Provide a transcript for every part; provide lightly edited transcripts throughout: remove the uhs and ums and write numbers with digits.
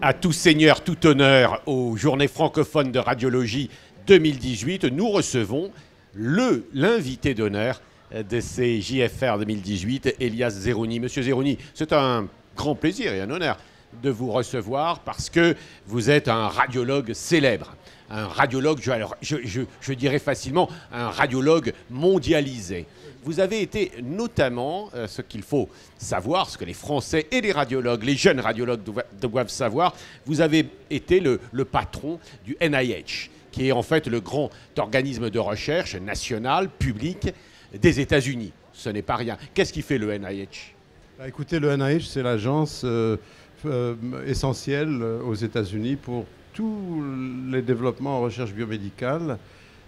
À tout seigneur, tout honneur aux Journées francophones de radiologie 2018, nous recevons l'invité d'honneur de ces JFR 2018, Elias Zerhouni. Monsieur Zerhouni, c'est un grand plaisir et un honneur de vous recevoir parce que vous êtes un radiologue célèbre. Un radiologue, je dirais facilement, un radiologue mondialisé. Vous avez été notamment, ce qu'il faut savoir, ce que les Français et les radiologues, les jeunes radiologues doivent savoir, vous avez été le patron du NIH, qui est en fait le grand organisme de recherche national, public des États-Unis. Ce n'est pas rien. Qu'est-ce qui fait le NIH? Écoutez, le NIH, c'est l'agence essentielle aux États-Unis pour tous les développements en recherche biomédicale.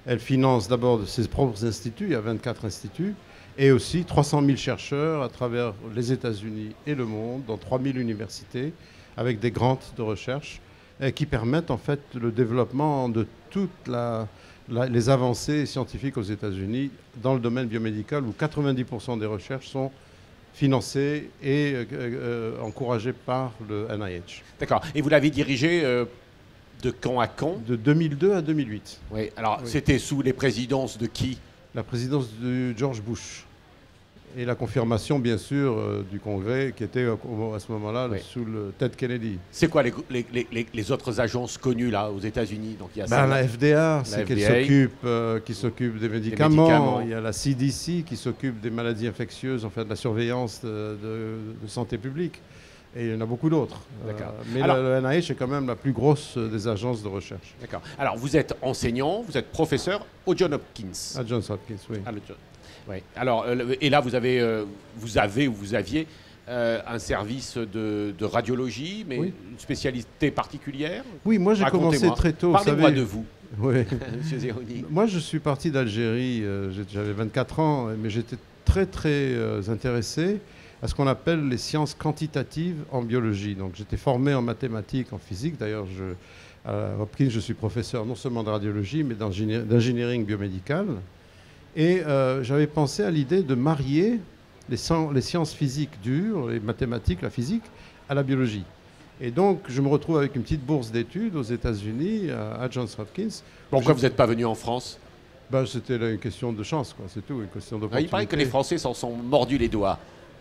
Elle finance d'abord ses propres instituts, il y a 24 instituts, et aussi 300 000 chercheurs à travers les États-Unis et le monde, dans 3 000 universités, avec des grants de recherche qui permettent en fait le développement de toutes les avancées scientifiques aux États-Unis dans le domaine biomédical, où 90% des recherches sont financées et encouragées par le NIH. D'accord. Et vous l'avez dirigé de quand à quand? De 2002 à 2008. Oui. Alors, oui. C'était sous les présidences de qui? La présidence de George Bush. Et la confirmation, bien sûr, du Congrès, qui était à ce moment-là oui. Sous le Ted Kennedy. C'est quoi les autres agences connues là aux États-Unis? Donc il y a la FDA, c'est qui s'occupe des médicaments. Il y a la CDC qui s'occupe des maladies infectieuses, en fait, de la surveillance de santé publique. Et il y en a beaucoup d'autres. Mais alors, le NIH est quand même la plus grosse des agences de recherche. D'accord. Alors, vous êtes enseignant, vous êtes professeur au Johns Hopkins. À Johns Hopkins, oui. Oui. Alors, et là, vous aviez un service de radiologie, mais oui. Une spécialité particulière? Oui, moi j'ai commencé très tôt. Parlez-moi de vous, oui. Monsieur Zerhouni. Moi, je suis parti d'Algérie, j'avais 24 ans, mais j'étais très, très intéressé à ce qu'on appelle les sciences quantitatives en biologie. Donc j'étais formé en mathématiques, en physique. D'ailleurs, à Hopkins, je suis professeur non seulement de radiologie, mais d'ingénierie biomédicale. Et j'avais pensé à l'idée de marier les sciences physiques dures, les mathématiques, la physique, à la biologie. Et donc, je me retrouve avec une petite bourse d'études aux États-Unis, à Johns Hopkins. Pourquoi vous n'êtes pas venu en France? C'était une question de chance, quoi. C'est tout, une question d'opportunité. Il paraît que les Français s'en sont mordus les doigts.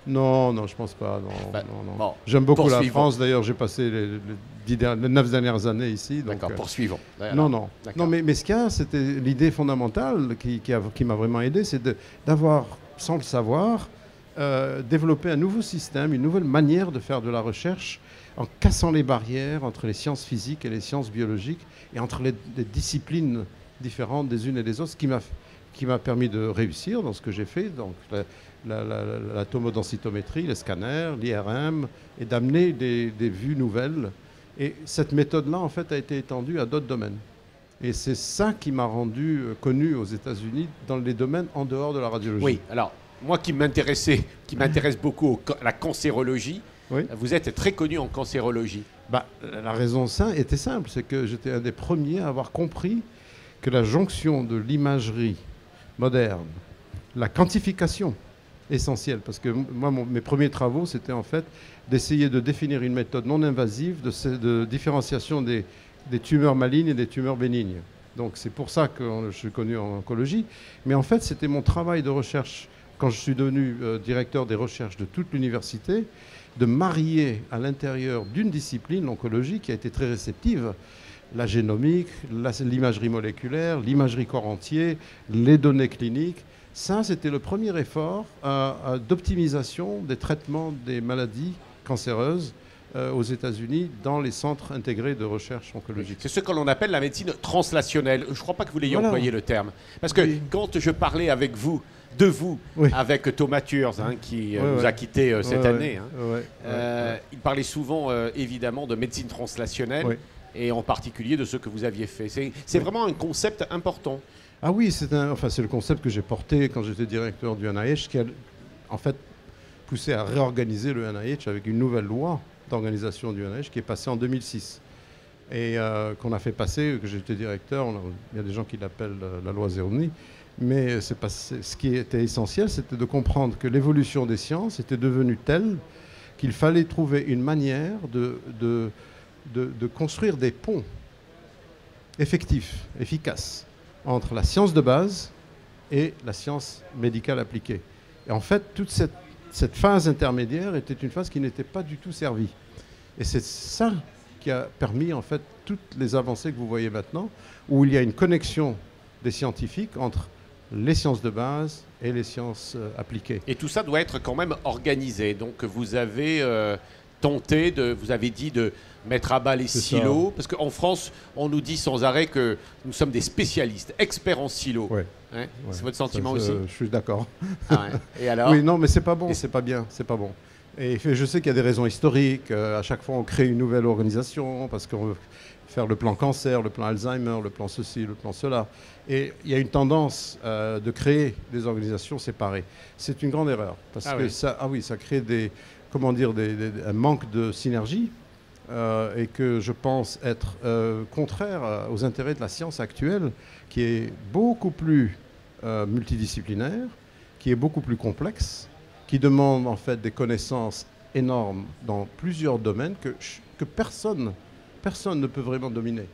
Non, je pense pas. Non. Bon, j'aime beaucoup la France. D'ailleurs, j'ai passé les 9 dernières années ici. D'accord, poursuivons. Non. Mais ce qu'il y a, c'était l'idée fondamentale qui m'a vraiment aidé, c'est d'avoir, sans le savoir, développé un nouveau système, une nouvelle manière de faire de la recherche en cassant les barrières entre les sciences physiques et les sciences biologiques et entre les disciplines différentes des unes et des autres, ce qui m'a permis de réussir dans ce que j'ai fait. Donc, la tomodensitométrie, les scanners, l'IRM, et d'amener des vues nouvelles. Et cette méthode-là, en fait, a été étendue à d'autres domaines. Et c'est ça qui m'a rendu connu aux États-Unis dans les domaines en dehors de la radiologie. Oui, alors, moi qui m'intéresse beaucoup à la cancérologie, oui. Vous êtes très connu en cancérologie. La raison était simple, c'est que j'étais un des premiers à avoir compris que la jonction de l'imagerie moderne, la quantification, essentiel, parce que moi, mes premiers travaux, c'était en fait d'essayer de définir une méthode non invasive de différenciation des tumeurs malignes et des tumeurs bénignes. Donc c'est pour ça que je suis connu en oncologie. Mais en fait, c'était mon travail de recherche, quand je suis devenu directeur des recherches de toute l'université, de marier à l'intérieur d'une discipline, l'oncologie, qui a été très réceptive, la génomique, l'imagerie moléculaire, l'imagerie corps entier, les données cliniques. Ça, c'était le premier effort d'optimisation des traitements des maladies cancéreuses aux États-Unis dans les centres intégrés de recherche oncologique. C'est ce que l'on appelle la médecine translationnelle. Je ne crois pas que vous l'ayez employé le terme. Parce que quand je parlais avec vous, avec Thomas Turz, qui nous a quittés cette année, il parlait souvent, évidemment, de médecine translationnelle et en particulier de ce que vous aviez fait. C'est vraiment un concept important. Ah oui, c'est le concept que j'ai porté quand j'étais directeur du NIH, qui a en fait poussé à réorganiser le NIH avec une nouvelle loi d'organisation du NIH qui est passée en 2006 et qu'on a fait passer, que j'étais directeur. Il y a des gens qui l'appellent la loi Zerhouni, mais ce qui était essentiel, c'était de comprendre que l'évolution des sciences était devenue telle qu'il fallait trouver une manière de de construire des ponts effectifs, efficaces, entre la science de base et la science médicale appliquée. Et en fait, toute cette phase intermédiaire était une phase qui n'était pas du tout servie. Et c'est ça qui a permis, en fait, toutes les avancées que vous voyez maintenant, où il y a une connexion des scientifiques entre les sciences de base et les sciences appliquées. Et tout ça doit être quand même organisé. Donc vous avez tenté, vous avez dit de mettre à bas les silos, parce qu'en France, on nous dit sans arrêt que nous sommes des spécialistes, experts en silos. Ouais. Hein, ouais. C'est votre sentiment aussi? Je suis d'accord. Ah ouais. Et alors? Oui, non, mais c'est pas bon, c'est pas bien, c'est pas bon. Et je sais qu'il y a des raisons historiques. À chaque fois, on crée une nouvelle organisation parce qu'on veut faire le plan cancer, le plan Alzheimer, le plan ceci, le plan cela. Et il y a une tendance de créer des organisations séparées. C'est une grande erreur parce que ça crée un manque de synergie et que je pense être contraire aux intérêts de la science actuelle, qui est beaucoup plus multidisciplinaire, qui est beaucoup plus complexe, qui demande en fait des connaissances énormes dans plusieurs domaines que personne ne peut vraiment dominer.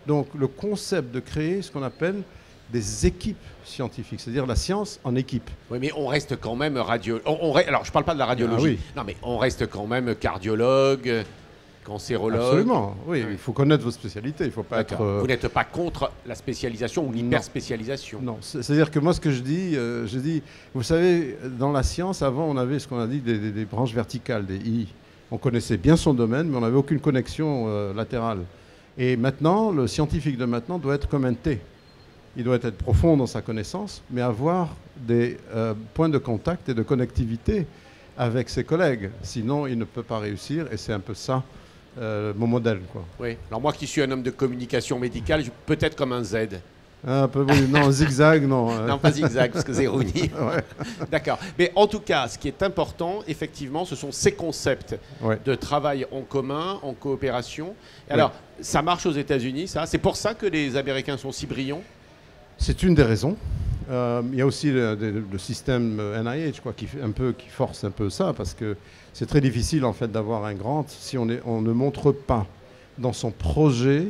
Donc le concept de créer ce qu'on appelle des équipes scientifiques, c'est-à-dire la science en équipe. Oui, mais on reste quand même alors, je ne parle pas de la radiologie. Ah, oui. Non, mais on reste quand même cardiologue, cancérologue. Absolument, oui. Il faut connaître vos spécialités. Il faut pas être... Vous n'êtes pas contre la spécialisation ou l'hyperspécialisation? Non, c'est-à-dire que moi, ce que je dis, vous savez, dans la science, avant, on avait ce qu'on a dit des branches verticales, des I. On connaissait bien son domaine, mais on n'avait aucune connexion latérale. Et maintenant, le scientifique de maintenant doit être comme un T. Il doit être profond dans sa connaissance, mais avoir des points de contact et de connectivité avec ses collègues. Sinon, il ne peut pas réussir, et c'est un peu ça mon modèle, quoi. Oui. Alors moi qui suis un homme de communication médicale, peut-être comme un Z. Un peu, oui, non, zigzag, non. Non, pas zigzag, parce que Zeroni. Ouais. D'accord. Mais en tout cas, ce qui est important, effectivement, ce sont ces concepts de travail en commun, en coopération. Et alors, ça marche aux États-Unis, ça? C'est pour ça que les Américains sont si brillants? C'est une des raisons. Il y a aussi le système NIH qui force un peu ça, parce que c'est très difficile en fait d'avoir un grant si on ne montre pas dans son projet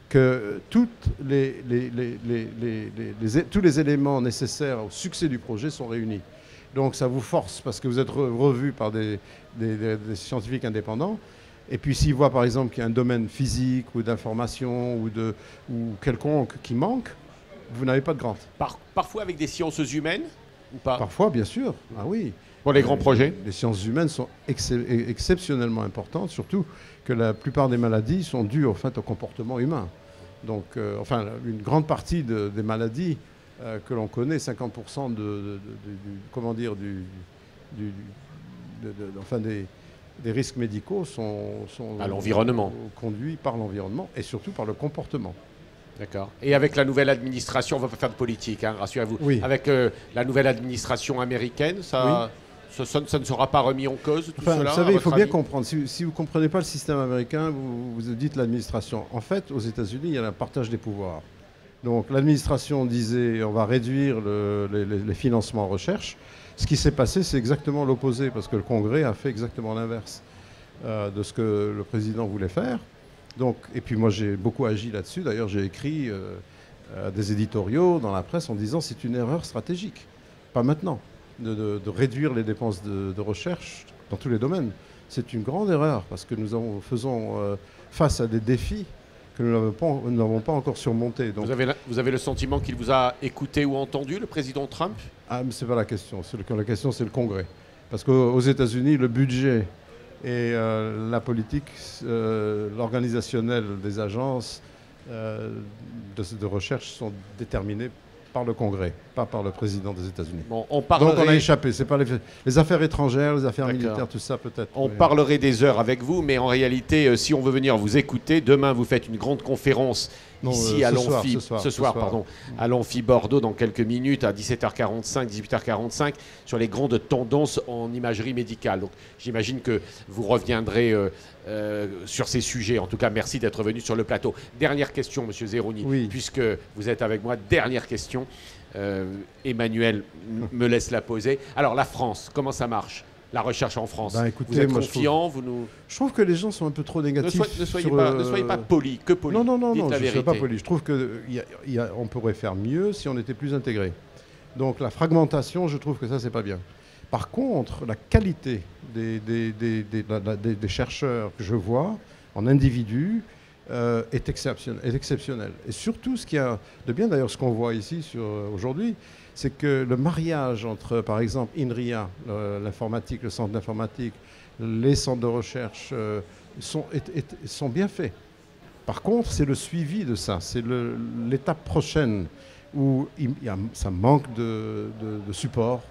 que tous les éléments nécessaires au succès du projet sont réunis. Donc ça vous force, parce que vous êtes revu par des scientifiques indépendants. Et puis s'ils voient par exemple qu'il y a un domaine physique ou d'information ou quelconque qui manque, vous n'avez pas de grant. Parfois avec des sciences humaines ou pas? Parfois, bien sûr. Ah oui. Pour les grands projets? Les sciences humaines sont exceptionnellement importantes, surtout que la plupart des maladies sont dues en fait, au comportement humain. Donc, une grande partie des maladies que l'on connaît, 50% des risques médicaux sont à l'environnement, conduits par l'environnement et surtout par le comportement. D'accord. Et avec la nouvelle administration, on ne va pas faire de politique, hein, rassurez-vous. Oui. Avec la nouvelle administration américaine, ça ne sera pas remis en cause, tout cela? Vous savez, il faut bien comprendre. Si vous ne comprenez pas le système américain, vous dites l'administration. En fait, aux États-Unis, il y a un partage des pouvoirs. Donc l'administration disait on va réduire les financements en recherche. Ce qui s'est passé, c'est exactement l'opposé, parce que le Congrès a fait exactement l'inverse de ce que le président voulait faire. Donc, et puis moi j'ai beaucoup agi là-dessus. D'ailleurs j'ai écrit des éditoriaux dans la presse en disant c'est une erreur stratégique. Pas maintenant, de réduire les dépenses de recherche dans tous les domaines. C'est une grande erreur parce que nous faisons face à des défis que nous n'avons pas encore surmontés. Donc, vous avez le sentiment qu'il vous a écouté ou entendu, le président Trump? Ah, mais c'est pas la question. La question c'est le Congrès. Parce qu'aux États-Unis, le budget et la politique, l'organisationnel des agences de recherche sont déterminés par le Congrès, pas par le président des États-Unis. Bon, donc on a échappé. C'est pas les affaires étrangères, les affaires militaires, tout ça peut-être. On parlerait des heures avec vous, mais en réalité, si on veut venir vous écouter, demain vous faites une grande conférence ici à l'Amphi, ce soir, à l'Amphi Bordeaux dans quelques minutes à 17h45, 18h45 sur les grandes tendances en imagerie médicale. Donc j'imagine que vous reviendrez sur ces sujets. En tout cas, merci d'être venu sur le plateau. Dernière question, Monsieur Zeroni, puisque vous êtes avec moi. Dernière question. Emmanuel me laisse la poser. Alors la France, comment ça marche? la recherche en France? Ben, écoutez, vous êtes moi, confiant, vous nous... Je trouve que les gens sont un peu trop négatifs. Ne soyez pas poli, que poli. Non, Dites la je ne suis vérité. pas poli. Je trouve qu'on pourrait faire mieux si on était plus intégré. Donc la fragmentation, je trouve que ça, c'est pas bien. Par contre, la qualité des chercheurs que je vois en individus est exceptionnelle. Et surtout, ce qu'il y a de bien, d'ailleurs, ce qu'on voit ici aujourd'hui, c'est que le mariage entre, par exemple, INRIA, l'informatique, le centre d'informatique, les centres de recherche sont bien faits. Par contre, c'est le suivi de ça, c'est l'étape prochaine où ça manque de support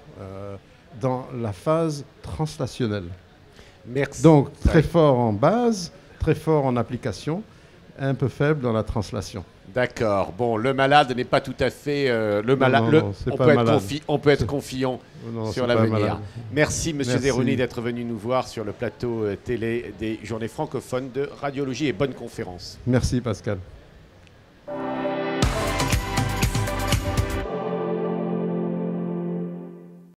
dans la phase translationnelle. Merci. Donc, très fort en base, très fort en application, un peu faible dans la translation. D'accord. Bon, le malade n'est pas tout à fait le malade. On peut être confiant sur l'avenir. Merci, Monsieur Zerouni, d'être venu nous voir sur le plateau télé des Journées francophones de radiologie et bonne conférence. Merci, Pascal.